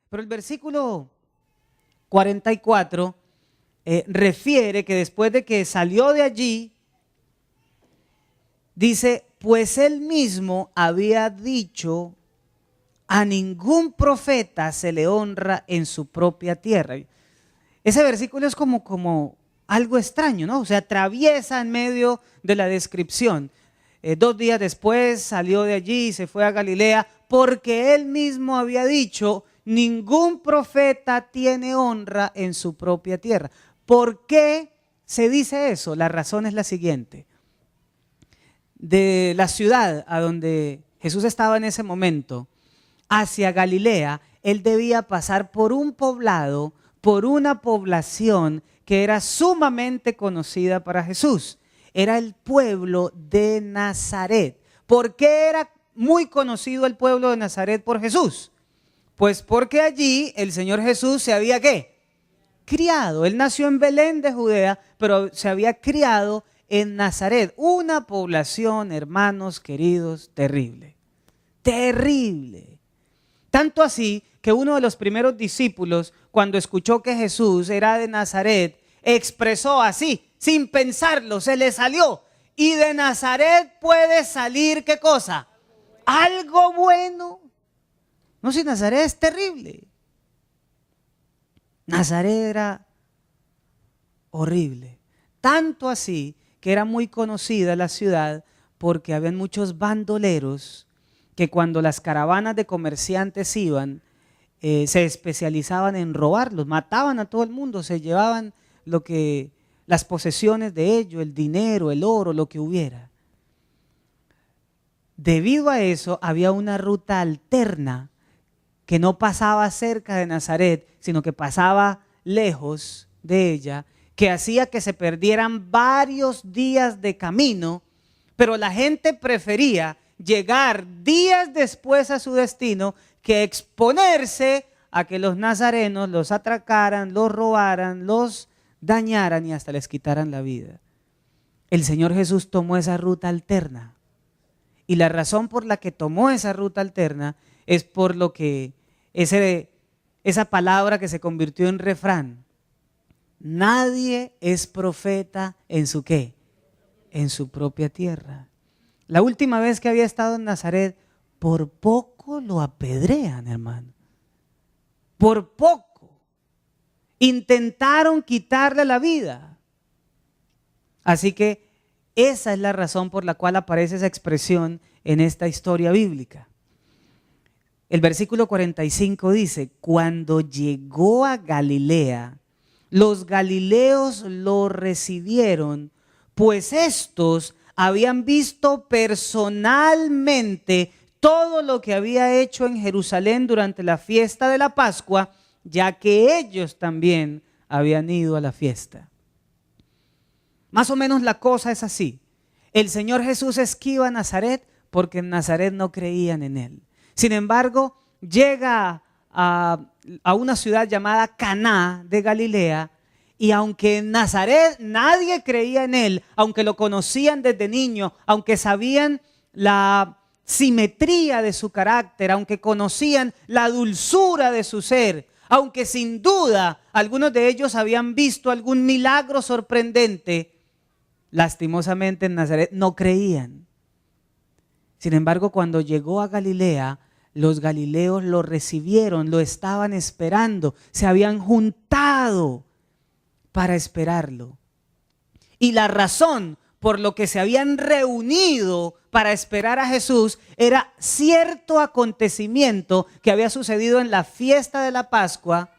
Pero el versículo 44 refiere que después de que salió de allí, dice, pues él mismo había dicho, a ningún profeta se le honra en su propia tierra. Ese versículo es como algo extraño, ¿no? O sea, atraviesa en medio de la descripción. 2 días después salió de allí y se fue a Galilea, porque él mismo había dicho, ningún profeta tiene honra en su propia tierra. ¿Por qué se dice eso? La razón es la siguiente. De la ciudad a donde Jesús estaba en ese momento, hacia Galilea, él debía pasar por un poblado, por una población que era sumamente conocida para Jesús. Era el pueblo de Nazaret. ¿Por qué era muy conocido el pueblo de Nazaret por Jesús? Pues porque allí el Señor Jesús se había ¿qué? Criado. Él nació en Belén de Judea, pero se había criado en Nazaret. Una población, hermanos queridos, terrible. Terrible. Tanto así que uno de los primeros discípulos, cuando escuchó que Jesús era de Nazaret, expresó así, sin pensarlo, se le salió. Y de Nazaret puede salir, ¿qué cosa? Algo bueno. No, si Nazaret es terrible. Nazaret era horrible. Tanto así que era muy conocida la ciudad porque habían muchos bandoleros que cuando las caravanas de comerciantes iban, se especializaban en robarlos, mataban a todo el mundo, se llevaban las posesiones de ellos, el dinero, el oro, lo que hubiera. Debido a eso había una ruta alterna que no pasaba cerca de Nazaret, sino que pasaba lejos de ella, que hacía que se perdieran varios días de camino, pero la gente prefería llegar días después a su destino que exponerse a que los nazarenos los atracaran, los robaran, los dañaran y hasta les quitaran la vida. El Señor Jesús tomó esa ruta alterna. Y la razón por la que tomó esa ruta alterna es por lo que esa palabra que se convirtió en refrán. Nadie es profeta en su ¿qué? En su propia tierra. La última vez que había estado en Nazaret, por poco lo apedrean, hermano. Por poco. Intentaron quitarle la vida. Así que esa es la razón por la cual aparece esa expresión en esta historia bíblica. El versículo 45 dice, cuando llegó a Galilea, los galileos lo recibieron, pues estos habían visto personalmente todo lo que había hecho en Jerusalén durante la fiesta de la Pascua, ya que ellos también habían ido a la fiesta. Más o menos la cosa es así. El Señor Jesús esquiva a Nazaret porque en Nazaret no creían en él. Sin embargo, llega a una ciudad llamada Caná de Galilea, y aunque en Nazaret nadie creía en él, aunque lo conocían desde niño, aunque sabían la simetría de su carácter, aunque conocían la dulzura de su ser, aunque sin duda algunos de ellos habían visto algún milagro sorprendente, lastimosamente en Nazaret no creían. Sin embargo, cuando llegó a Galilea, los galileos lo recibieron, lo estaban esperando, se habían juntado para esperarlo. Y la razón por lo que se habían reunido para esperar a Jesús era cierto acontecimiento que había sucedido en la fiesta de la Pascua,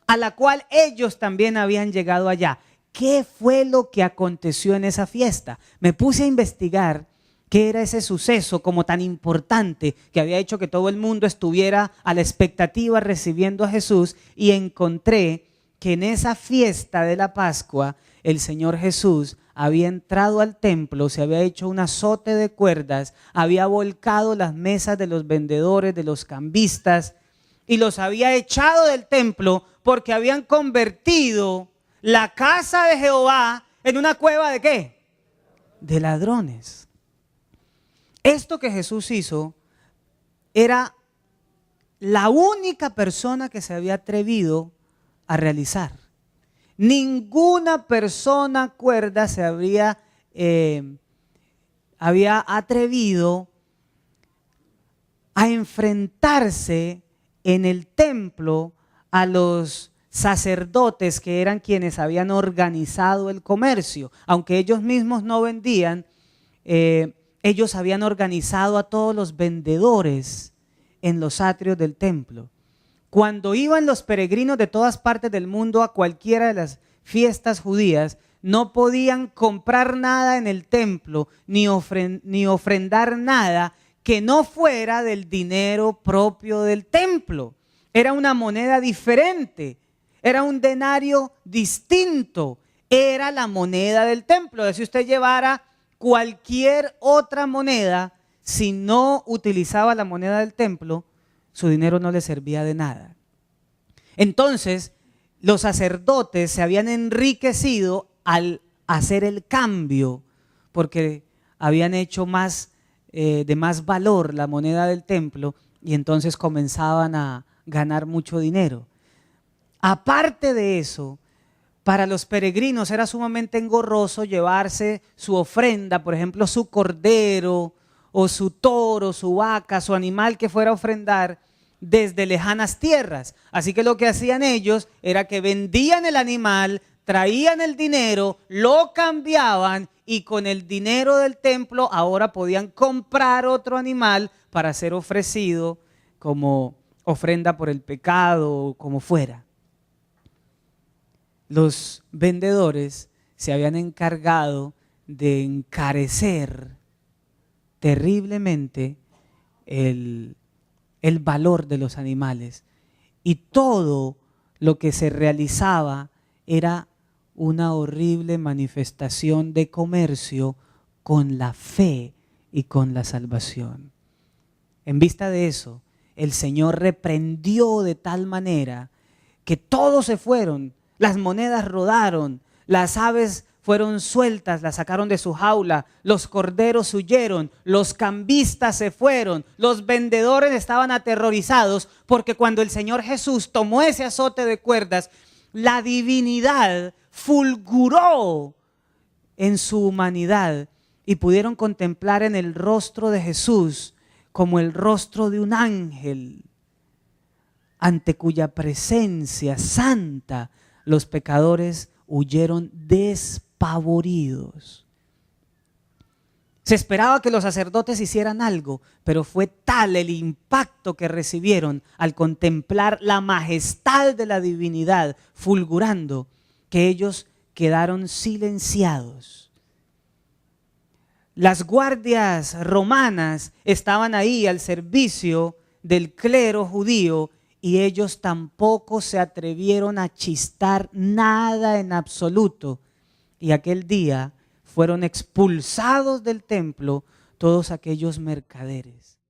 a la cual ellos también habían llegado allá. ¿Qué fue lo que aconteció en esa fiesta? Me puse a investigar qué era ese suceso como tan importante que había hecho que todo el mundo estuviera a la expectativa recibiendo a Jesús, y encontré que en esa fiesta de la Pascua el Señor Jesús había entrado al templo, se había hecho un azote de cuerdas, había volcado las mesas de los vendedores, de los cambistas, y los había echado del templo porque habían convertido la casa de Jehová en una cueva ¿de qué? De ladrones. Esto que Jesús hizo era la única persona que se había atrevido a realizar. Ninguna persona cuerda se había atrevido a enfrentarse en el templo a los sacerdotes que eran quienes habían organizado el comercio. Aunque ellos mismos no vendían, ellos habían organizado a todos los vendedores en los atrios del templo. Cuando iban los peregrinos de todas partes del mundo a cualquiera de las fiestas judías, no podían comprar nada en el templo ni ofrendar nada que no fuera del dinero propio del templo. Era una moneda diferente, era un denario distinto, era la moneda del templo. Si usted llevara cualquier otra moneda, si no utilizaba la moneda del templo, su dinero no le servía de nada. Entonces, los sacerdotes se habían enriquecido al hacer el cambio, porque habían hecho de más valor la moneda del templo, y entonces comenzaban a ganar mucho dinero. Aparte de eso, para los peregrinos era sumamente engorroso llevarse su ofrenda, por ejemplo, su cordero o su toro, su vaca, su animal que fuera a ofrendar desde lejanas tierras. Así que lo que hacían ellos era que vendían el animal, traían el dinero, lo cambiaban y con el dinero del templo ahora podían comprar otro animal para ser ofrecido como ofrenda por el pecado o como fuera. Los vendedores se habían encargado de encarecer terriblemente el valor de los animales, y todo lo que se realizaba era una horrible manifestación de comercio con la fe y con la salvación. En vista de eso, el Señor reprendió de tal manera que todos se fueron, las monedas rodaron, las aves fueron sueltas, las sacaron de su jaula, los corderos huyeron, los cambistas se fueron, los vendedores estaban aterrorizados, porque cuando el Señor Jesús tomó ese azote de cuerdas, la divinidad fulguró en su humanidad y pudieron contemplar en el rostro de Jesús como el rostro de un ángel, ante cuya presencia santa los pecadores huyeron despavoridos. Se esperaba que los sacerdotes hicieran algo, pero fue tal el impacto que recibieron al contemplar la majestad de la divinidad fulgurando, que ellos quedaron silenciados. Las guardias romanas estaban ahí al servicio del clero judío y ellos tampoco se atrevieron a chistar nada en absoluto. Y aquel día fueron expulsados del templo todos aquellos mercaderes.